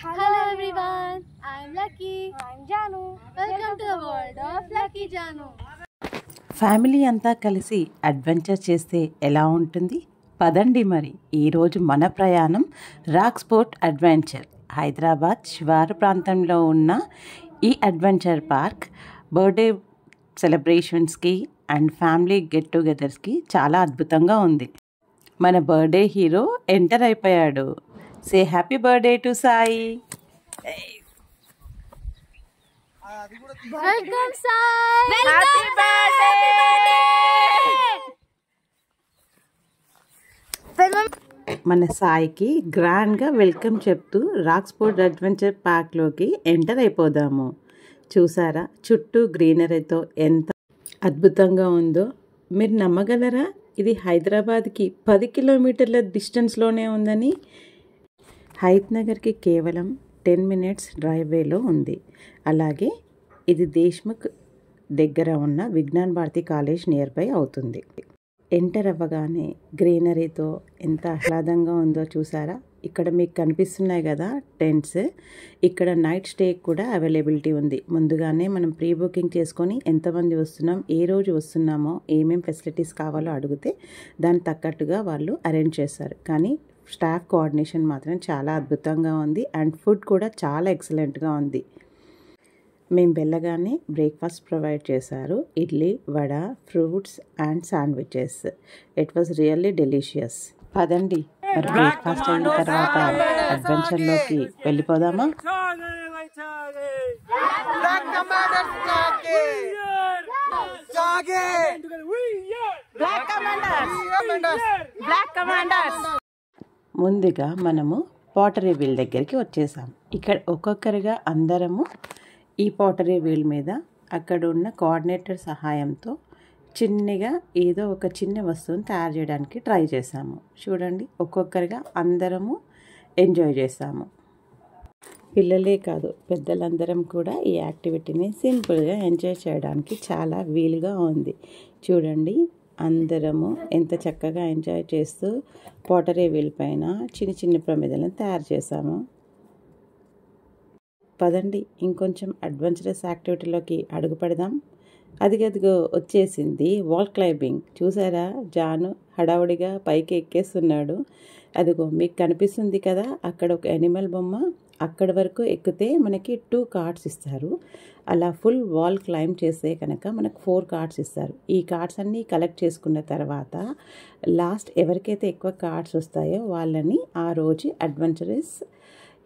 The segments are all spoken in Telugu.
Hello everyone, I'm Lucky. I'm Janu. Welcome to the world of Lucky Janu. Family అంతా కలిసి అడ్వెంచర్ చేస్తే ఎలా ఉంటుంది? పదండి మరి ఈరోజు మన ప్రయాణం రాక్ స్పోర్ట్ అడ్వెంచర్. హైదరాబాద్ శివారు ప్రాంతంలో ఉన్న ఈ అడ్వెంచర్ పార్క్ బర్త్డే సెలబ్రేషన్స్కి అండ్ ఫ్యామిలీ గెట్ టుగెదర్స్కి చాలా అద్భుతంగా ఉంది. మన బర్త్డే హీరో ఎంటర్ అయిపోయాడు. Say happy birthday to Sai. Welcome Sai. Happy birthday. మన సాయికి గ్రాండ్గా వెల్కమ్ చెప్తూ రాక్ స్పోర్ట్ అడ్వెంచర్ పార్క్లోకి ఎంటర్ అయిపోదాము. చూసారా చుట్టూ గ్రీనరీతో ఎంత అద్భుతంగా ఉందో. మీరు నమ్మగలరా, ఇది హైదరాబాద్కి 10 కిలోమీటర్ల డిస్టెన్స్లోనే ఉందని. హైత్ నగర్కి కేవలం 10 minutes డ్రైవ్ వేలో ఉంది. అలాగే ఇది దేశ్ముఖ్ దగ్గర ఉన్న Vignan Bharathi college near by అవుతుంది. ఎంటర్ అవ్వగానే గ్రీనరీతో ఎంత ఆహ్లాదంగా ఉందో చూసారా. ఇక్కడ మీకు కనిపిస్తున్నాయి కదా టెంట్స్. ఇక్కడ నైట్ స్టే కూడా అవైలబిలిటీ ఉంది. ముందుగానే మనం ప్రీ బుకింగ్ చేసుకొని ఎంతమంది వస్తున్నాం, ఏ రోజు వస్తున్నామో, ఏమేం ఫెసిలిటీస్ కావాలో అడిగితే దానికి తగ్గట్టుగా వాళ్ళు అరేంజ్ చేస్తారు. కానీ స్టాఫ్ కోఆర్డినేషన్ మాత్రం చాలా అద్భుతంగా ఉంది అండ్ ఫుడ్ కూడా చాలా ఎక్సలెంట్గా ఉంది. మేము వెళ్ళగానే బ్రేక్ఫాస్ట్ ప్రొవైడ్ చేశారు. Idli, vada, fruits and sandwiches. It was really delicious. పదండి మరి బ్రేక్ఫాస్ట్ అయిన తర్వాత అడ్వెంచర్లోకి వెళ్ళిపోదామా? ముందుగా మనము పాటరీ వీల్ దగ్గరికి వచ్చేసాం. ఇక్కడ ఒక్కొక్కరిగా అందరము ఈ పాటరీ వీల్ మీద అక్కడ ఉన్న కోఆర్డినేటర్ సహాయంతో చిన్నగా ఏదో ఒక చిన్న వస్తువుని తయారు చేయడానికి ట్రై చేసాము. చూడండి, ఒక్కొక్కరిగా అందరము ఎంజాయ్ చేసాము. పిల్లలే కాదు, పెద్దలందరం కూడా ఈ యాక్టివిటీని సింపుల్గా ఎంజాయ్ చేయడానికి చాలా వీలుగా ఉంది. చూడండి, అందరము ఎంత చక్కగా ఎంజాయ్ చేస్తూ పాటరీ వీల్ పైన చిన్న చిన్న ప్రమిదలను తయారు చేసాము. పదండి ఇంకొంచెం అడ్వెంచరస్ యాక్టివిటీలోకి అడుగు పెడదాం. అదిగదిగో వచ్చేసింది వాల్ క్లైంబింగ్. చూసారా, జాను హడావుడిగా పైకి ఎక్కేస్తున్నాడు. అదిగో మీకు కనిపిస్తుంది కదా అక్కడ ఒక యానిమల్ బొమ్మ. అక్కడి వరకు ఎక్కితే మనకి 2 కార్డ్స్ ఇస్తారు. అలా ఫుల్ వాల్ క్లైంబ్ చేస్తే కనుక మనకు 4 కార్డ్స్ ఇస్తారు. ఈ కార్డ్స్ అన్నీ కలెక్ట్ చేసుకున్న తర్వాత లాస్ట్ ఎవరికైతే ఎక్కువ కార్డ్స్ వస్తాయో వాళ్ళని ఆ రోజు అడ్వెంచరస్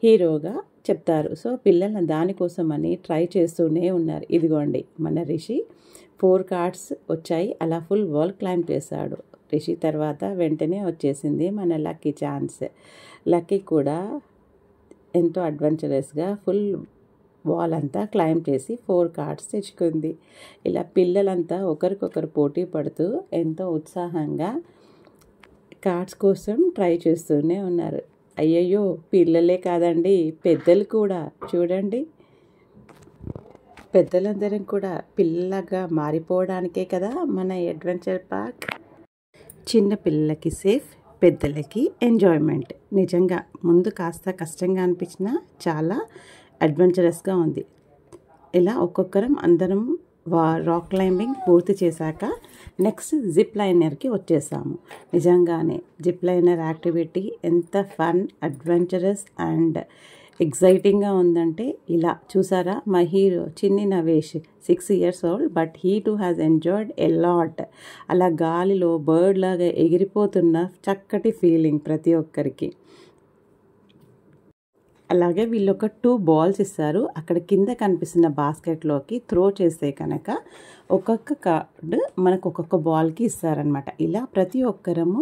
హీరోగా చెప్తారు. సో పిల్లలు దానికోసమని ట్రై చేస్తూనే ఉన్నారు. ఇదిగోండి మన రిషి 4 కార్డ్స్ వచ్చాయి. అలా ఫుల్ వాల్ క్లైంబ్ చేశాడు. రిషి తర్వాత వెంటనే వచ్చేసింది మన లక్కీ ఛాన్స్. లక్కీ కూడా ఎంతో అడ్వెంచరస్గా ఫుల్ వాల్ అంతా క్లైంబ్ చేసి 4 కార్డ్స్ తెచ్చుకుంది. ఇలా పిల్లలంతా ఒకరికొకరు పోటీ పడుతూ ఎంతో ఉత్సాహంగా కార్డ్స్ కోసం ట్రై చేస్తూనే ఉన్నారు. అయ్యయ్యో, పిల్లలే కాదండి, పెద్దలు కూడా చూడండి. పెద్దలందరం కూడా పిల్లలాగా మారిపోవడానికే కదా మన అడ్వెంచర్ పార్క్. చిన్న పిల్లలకి సేఫ్, పెద్దలకి ఎంజాయ్మెంట్. నిజంగా ముందు కాస్త కష్టంగా అనిపించినా చాలా అడ్వెంచరస్గా ఉంది. ఇలా ఒక్కొక్కరం అందరం రాక్ క్లైంబింగ్ పూర్తి చేశాక నెక్స్ట్ జిప్ లైనర్కి వచ్చేసాము. నిజంగానే జిప్ లైనర్ యాక్టివిటీ ఎంత ఫన్, అడ్వెంచరస్ అండ్ ఎగ్జైటింగ్గా ఉందంటే, ఇలా చూసారా మా హీరో చిన్ని Navesh 6 years old but he two has enjoyed a lot. అలా గాలిలో బర్డ్ లాగా ఎగిరిపోతున్న చక్కటి ఫీలింగ్ ప్రతి ఒక్కరికి. అలాగే వీళ్ళు ఒక 2 balls ఇస్తారు. అక్కడ కింద కనిపిస్తున్న బాస్కెట్లోకి త్రో చేస్తే కనుక ఒక్కొక్క కార్డు మనకు ఒక్కొక్క బాల్కి ఇస్తారనమాట. ఇలా ప్రతి ఒక్కరము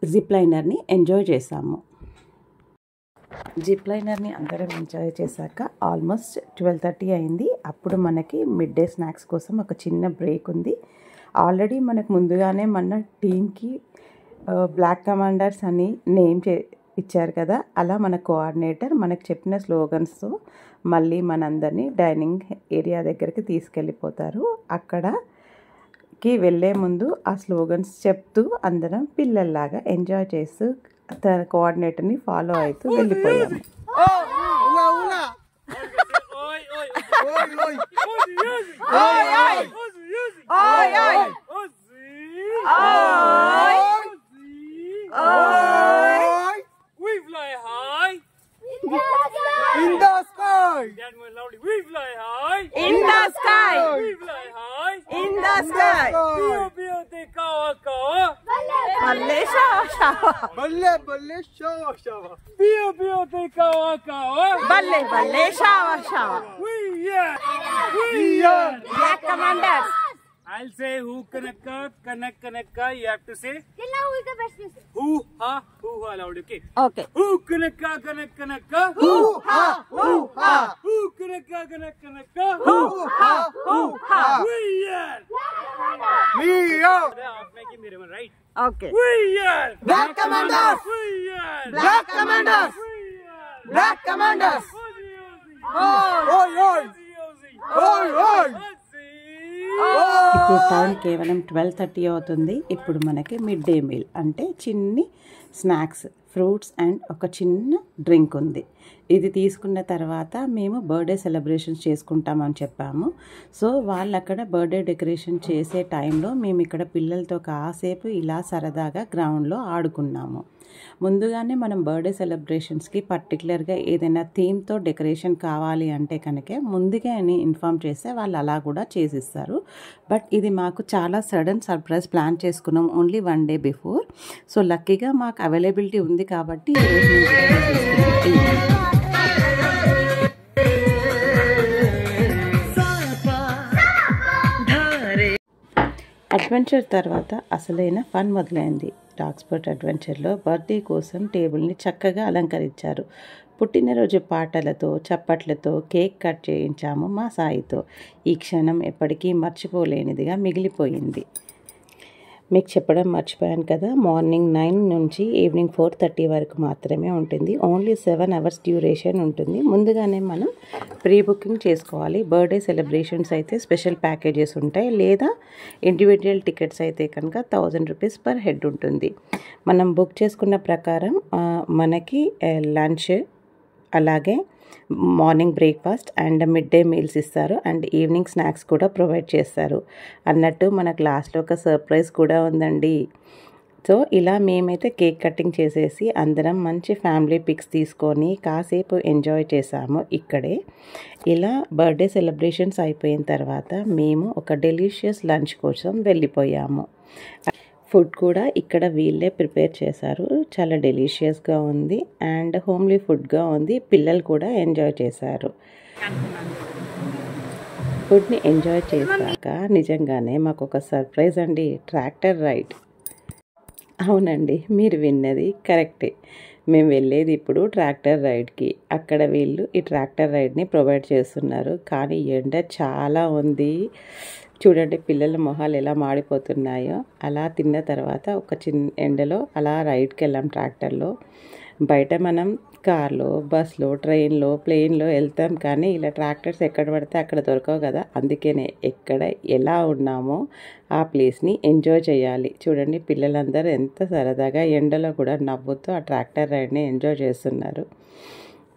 జిప్ లైనర్ని ఎంజాయ్ చేసాము. జిప్ లైనర్ని అందరం ఎంజాయ్ చేశాక ఆల్మోస్ట్ 12:30 అయింది. అప్పుడు మనకి మిడ్ డే స్నాక్స్ కోసం ఒక చిన్న బ్రేక్ ఉంది. ఆల్రెడీ మనకు ముందుగానే మన టీమ్కి బ్లాక్ కమాండర్స్ అని నేమ్ ఇచ్చారు కదా. అలా మన కోఆర్డినేటర్ మనకు చెప్పిన స్లోగన్స్తో మళ్ళీ మనందరినీ డైనింగ్ ఏరియా దగ్గరికి తీసుకెళ్ళిపోతారు. అక్కడకి వెళ్ళే ముందు ఆ స్లోగన్స్ చెప్తూ అందరం పిల్లల్లాగా ఎంజాయ్ చేస్తూ తన కోఆర్డినేటర్ని ఫాలో అవుతూ వెళ్ళిపోయాము. In the sky. That more loudly. We fly high. In the sky. We fly high. In the sky. Pio pio te kawa kawa. Balle shawa shawa. Balle balle shawa shawa. Pio pio te kawa kawa. Balle balle shawa shawa. We are. Black commanders. I'll say who kanaka. You have to say Till now, who is the best person? who ha loud. Okay. Okay. Who kanaka. Who ha who ha. Who kanaka. Who ha who ha. We are. आप में कि मेरे में right. Okay. We are. Black commanders. We are. Black commanders. We are. Black commanders. ఇప్పుడు టైం కేవలం 12:30 అవుతుంది. ఇప్పుడు మనకి మిడ్ డే మీల్ అంటే చిన్ని స్నాక్స్, ఫ్రూట్స్ అండ్ ఒక చిన్న డ్రింక్ ఉంది. ఇది తీసుకున్న తర్వాత మేము బర్త్డే సెలబ్రేషన్స్ చేసుకుంటామని చెప్పాము. సో వాళ్ళు అక్కడ బర్త్డే డెకరేషన్ చేసే టైంలో మేము ఇక్కడ పిల్లలతో కాసేపు ఇలా సరదాగా గ్రౌండ్లో ఆడుకున్నాము. ముందుగానే మనం బర్త్డే సెలబ్రేషన్స్కి పర్టికులర్గా ఏదైనా థీమ్తో డెకరేషన్ కావాలి అంటే కనుక ముందుగానే ఇన్ఫామ్ చేస్తే వాళ్ళు అలా కూడా చేసిస్తారు. బట్ ఇది మాకు చాలా సడన్ సర్ప్రైజ్ ప్లాన్ చేసుకున్నాం ఓన్లీ 1 డే బిఫోర్. సో లక్కీగా మాకు అవైలబిలిటీ ఉంది కాబట్టి అడ్వెంచర్ తర్వాత అసలైన ఫన్ మొదలైంది. రాక్స్పోర్ట్ అడ్వెంచర్లో బర్త్డే కోసం టేబుల్ని చక్కగా అలంకరించారు. పుట్టినరోజు పాటలతో చప్పట్లతో కేక్ కట్ చేయించాము మా సాయితో. ఈ క్షణం ఎప్పటికీ మర్చిపోలేనిదిగా మిగిలిపోయింది. మీకు చెప్పడం మర్చిపోయాను కదా, మార్నింగ్ 9 నుంచి ఈవినింగ్ 4:30 వరకు మాత్రమే ఉంటుంది. ఓన్లీ 7 అవర్స్ డ్యూరేషన్ ఉంటుంది. ముందుగానే మనం ప్రీ బుకింగ్ చేసుకోవాలి. బర్త్డే సెలబ్రేషన్స్ అయితే స్పెషల్ ప్యాకేజెస్ ఉంటాయి, లేదా ఇండివిజువల్ టికెట్స్ అయితే కనుక 1000 రూపీస్ పర్ హెడ్ ఉంటుంది. మనం బుక్ చేసుకున్న ప్రకారం మనకి లంచ్, అలాగే morning breakfast and mid day meals ఇస్తారు అండ్ ఈవినింగ్ స్నాక్స్ కూడా ప్రొవైడ్ చేస్తారు. అన్నట్టు మనకు లాస్ట్లో ఒక సర్ప్రైజ్ కూడా ఉందండి. సో ఇలా మేమైతే కేక్ కటింగ్ చేసేసి అందరం మంచి ఫ్యామిలీ పిక్స్ తీసుకొని కాసేపు ఎంజాయ్ చేసాము ఇక్కడే. ఇలా బర్త్డే సెలబ్రేషన్స్ అయిపోయిన తర్వాత మేము ఒక డెలిషియస్ లంచ్ కోసం వెళ్ళిపోయాము. ఫుడ్ కూడా ఇక్కడ వీళ్ళే ప్రిపేర్ చేశారు. చాలా డెలిషియస్గా ఉంది అండ్ హోమ్లీ ఫుడ్గా ఉంది. పిల్లలు కూడా ఎంజాయ్ చేశారు. ఫుడ్ని ఎంజాయ్ చేశాక నిజంగానే మాకు ఒక సర్ప్రైజ్ అండి, ట్రాక్టర్ రైడ్. అవునండి, మీరు విన్నది కరెక్టే. మేము వెళ్ళేది ఇప్పుడు ట్రాక్టర్ రైడ్కి. అక్కడ వీళ్ళు ఈ ట్రాక్టర్ రైడ్ని ప్రొవైడ్ చేస్తున్నారు. కానీ ఎండ చాలా ఉంది. చూడండి పిల్లల మొహాలు ఎలా మాడిపోతున్నాయో. అలా తిన్న తర్వాత ఒక చిన్న ఎండలో అలా రైడ్కి వెళ్ళాం ట్రాక్టర్లో. బయట మనం కార్లో, బస్లో, ట్రైన్లో, ప్లేన్లో వెళ్తాం, కానీ ఇలా ట్రాక్టర్స్ ఎక్కడ పడితే అక్కడ దొరకవు కదా. అందుకనే ఎక్కడ ఎలా ఉన్నామో ఆ ప్లేస్ని ఎంజాయ్ చేయాలి. చూడండి పిల్లలందరూ ఎంత సరదాగా ఎండలో కూడా నవ్వుతూ ఆ ట్రాక్టర్ రైడ్ని ఎంజాయ్ చేస్తున్నారు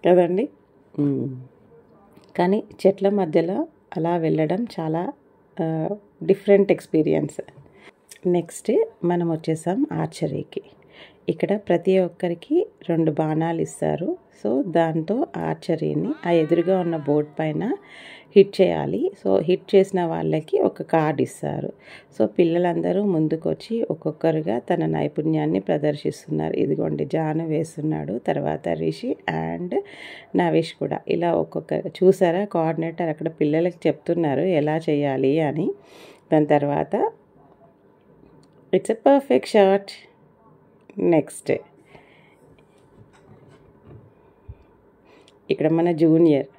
కదండి. కానీ చెట్ల మధ్యలో అలా వెళ్ళడం చాలా డిఫరెంట్ ఎక్స్పీరియన్స్. నెక్స్ట్ మనం వచ్చేసాం ఆర్చరీకి. ఇక్కడ ప్రతి ఒక్కరికి 2 బాణాలు ఇస్తారు. సో దాంతో ఆర్చరీని ఆ ఎదురుగా ఉన్న బోర్డ్ పైన హిట్ చేయాలి. సో హిట్ చేసిన వాళ్ళకి ఒక కార్డ్ ఇస్తారు. సో పిల్లలందరూ ముందుకొచ్చి ఒక్కొక్కరుగా తన నైపుణ్యాన్ని ప్రదర్శిస్తున్నారు. ఇదిగోండి జాను వేస్తున్నాడు, తర్వాత రిషి అండ్ నవేష్ కూడా. ఇలా ఒక్కొక్కరు చూసారా, కోఆర్డినేటర్ అక్కడ పిల్లలకి చెప్తున్నారు ఎలా చేయాలి అని. దాని తర్వాత it's a perfect shot. Next ఇక్కడ మన జూనియర్.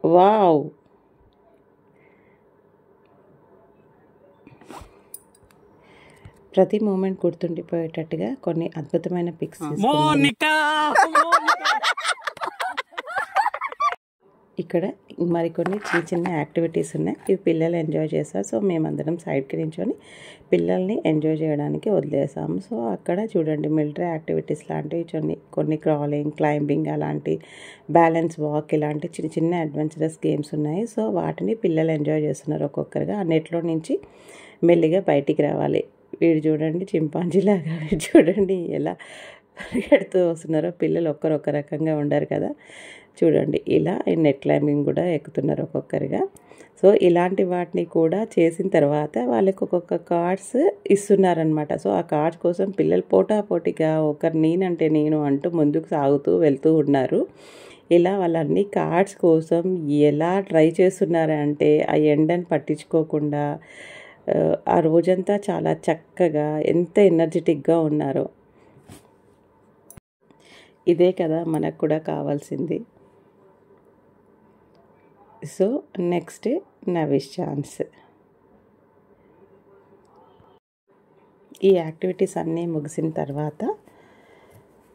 వావ్, ప్రతి మూమెంట్ గుర్తుండిపోయేటట్టుగా కొన్ని అద్భుతమైన పిక్స్. ఇక్కడ మరికొన్ని చిన్న చిన్న యాక్టివిటీస్ ఉన్నాయి. ఇవి పిల్లలు ఎంజాయ్ చేస్తారు. సో మేమందరం సైడ్కి నించొని పిల్లల్ని ఎంజాయ్ చేయడానికి వదిలేసాము. సో అక్కడ చూడండి మిలిటరీ యాక్టివిటీస్ లాంటివి కొన్ని క్రాలింగ్, క్లైంబింగ్, అలాంటి బ్యాలెన్స్ వాక్, ఇలాంటి చిన్న చిన్న అడ్వెంచరస్ గేమ్స్ ఉన్నాయి. సో వాటిని పిల్లలు ఎంజాయ్ చేస్తున్నారు ఒక్కొక్కరుగా. ఆ నెట్లో నుంచి మెల్లిగా బయటికి రావాలి. వీడు చూడండి చింపాంజీలాగా, చూడండి ఎలా పరిగెడుతూ వస్తున్నారో. పిల్లలు ఒక్కరొక్క రకంగా ఉండరు కదా. చూడండి ఇలా నెట్ క్లైంబింగ్ కూడా ఎక్కుతున్నారు ఒక్కొక్కరిగా. సో ఇలాంటి వాటిని కూడా చేసిన తర్వాత వాళ్ళకి ఒక్కొక్క కార్డ్స్ ఇస్తున్నారనమాట. సో ఆ కార్డ్స్ కోసం పిల్లలు పోటాపోటీగా ఒకరు నేనంటే నేను అంటూ ముందుకు సాగుతూ వెళ్తూ ఉన్నారు. ఇలా వాళ్ళన్ని కార్డ్స్ కోసం ఎలా ట్రై చేస్తున్నారంటే ఆ ఎండని పట్టించుకోకుండా ఆ రోజంతా చాలా చక్కగా ఎంత ఎనర్జెటిక్గా ఉన్నారో. ఇదే కదా మనకు కూడా కావాల్సింది. సో నెక్స్ట్ నవిష్ ఛాన్స్. ఈ యాక్టివిటీస్ అన్నీ ముగిసిన తర్వాత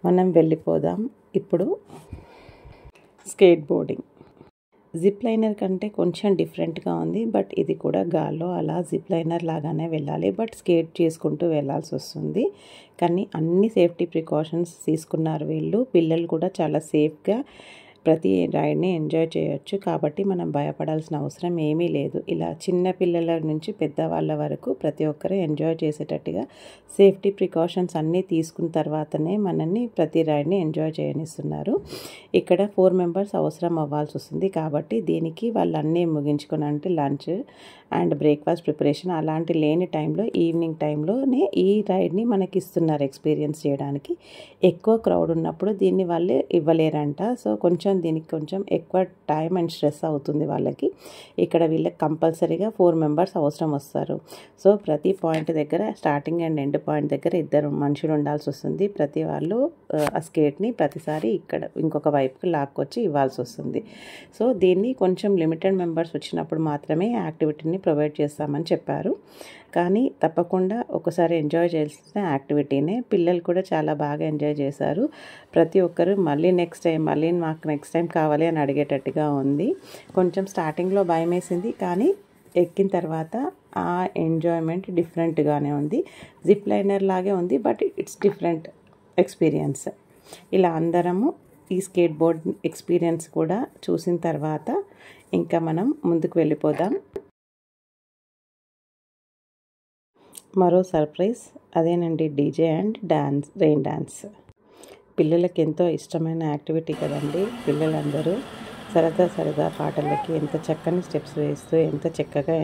మనం వెళ్ళిపోదాం ఇప్పుడు స్కేట్ బోర్డింగ్. జిప్ లైనర్ కంటే కొంచెం డిఫరెంట్గా ఉంది. బట్ ఇది కూడా గాల్లో అలా జిప్ లైనర్ లాగానే వెళ్ళాలి. బట్ స్కేట్ చేసుకుంటూ వెళ్ళాల్సి వస్తుంది. కానీ అన్ని సేఫ్టీ ప్రికాషన్స్ తీసుకున్నారు వీళ్ళు. పిల్లలు కూడా చాలా సేఫ్గా ప్రతి రైడ్ని ఎంజాయ్ చేయొచ్చు. కాబట్టి మనం భయపడాల్సిన అవసరం ఏమీ లేదు. ఇలా చిన్న పిల్లల నుంచి పెద్దవాళ్ళ వరకు ప్రతి ఒక్కరూ ఎంజాయ్ చేసేటట్టుగా సేఫ్టీ ప్రికాషన్స్ అన్నీ తీసుకున్న తర్వాతనే మనల్ని ప్రతి రైడ్ని ఎంజాయ్ చేయనిస్తున్నారు. ఇక్కడ 4 మెంబర్స్ అవసరం అవ్వాల్సి వస్తుంది. కాబట్టి దీనికి వాళ్ళు అన్నీ ముగించుకొని, అంటే లంచ్ అండ్ బ్రేక్ఫాస్ట్ ప్రిపరేషన్ అలాంటి లేని టైంలో, ఈవినింగ్ టైంలోనే ఈ రైడ్ని మనకి ఇస్తున్నారు ఎక్స్పీరియన్స్ చేయడానికి. ఎక్కువ క్రౌడ్ ఉన్నప్పుడు దీన్ని వాళ్ళే ఇవ్వలేరంట. సో దీనికి కొంచెం ఎక్కువ టైం అండ్ స్ట్రెస్ అవుతుంది వాళ్ళకి. ఇక్కడ వీళ్ళకి కంపల్సరీగా 4 మెంబర్స్ అవసరం వస్తారు. సో ప్రతి పాయింట్ దగ్గర, స్టార్టింగ్ అండ్ ఎండ్ పాయింట్ దగ్గర 2 మనుషులు ఉండాల్సి వస్తుంది. ప్రతి వాళ్ళు ఆ స్కేట్ని ప్రతిసారి ఇక్కడ ఇంకొక వైపుకి లాక్కొచ్చి ఇవ్వాల్సి వస్తుంది. సో దీన్ని కొంచెం లిమిటెడ్ మెంబర్స్ వచ్చినప్పుడు మాత్రమే యాక్టివిటీని ప్రొవైడ్ చేస్తామని చెప్పారు. కానీ తప్పకుండా ఒకసారి ఎంజాయ్ చేసిన యాక్టివిటీనే. పిల్లలు కూడా చాలా బాగా ఎంజాయ్ చేశారు. ప్రతి ఒక్కరు మళ్ళీ మాకు నెక్స్ట్ టైం కావాలి అని అడిగేటట్టుగా ఉంది. కొంచెం స్టార్టింగ్లో భయం వేసింది, కానీ ఎక్కిన తర్వాత ఆ ఎంజాయ్మెంట్ డిఫరెంట్గానే ఉంది. జిప్ లైనర్ లాగే ఉంది, బట్ ఇట్స్ డిఫరెంట్ ఎక్స్పీరియన్స్. ఇలా అందరము ఈ స్కేట్ బోర్డ్ ఎక్స్పీరియన్స్ కూడా చూసిన తర్వాత ఇంకా మనం ముందుకు వెళ్ళిపోదాం. మరో సర్ప్రైజ్ అదేనండి, డీజే అండ్ రెయిన్ డ్యాన్స్. పిల్లలకి ఎంతో ఇష్టమైన యాక్టివిటీ కదండి. పిల్లలందరూ సరదా పాటలకి ఎంత చక్కని స్టెప్స్ వేస్తూ ఎంత చక్కగా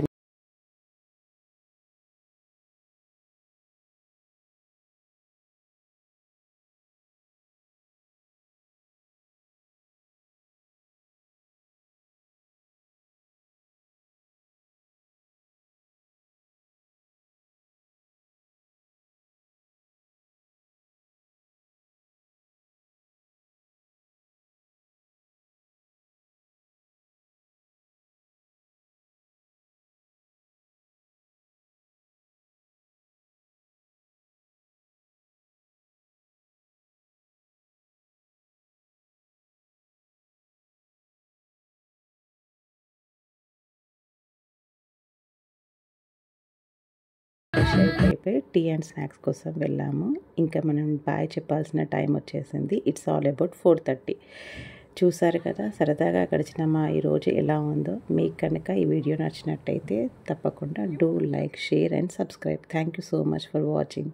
అయిపోయి టీ అండ్ స్నాక్స్ కోసం వెళ్ళాము. ఇంకా మనం బాయ్ చెప్పాల్సిన టైం వచ్చేసింది. It's all about 4:30. చూసారు కదా సరదాగా గడిచిన మా ఈరోజు ఎలా ఉందో. మీకు కనుక ఈ వీడియో నచ్చినట్టయితే తప్పకుండా do like, share and subscribe. Thank you so much for watching.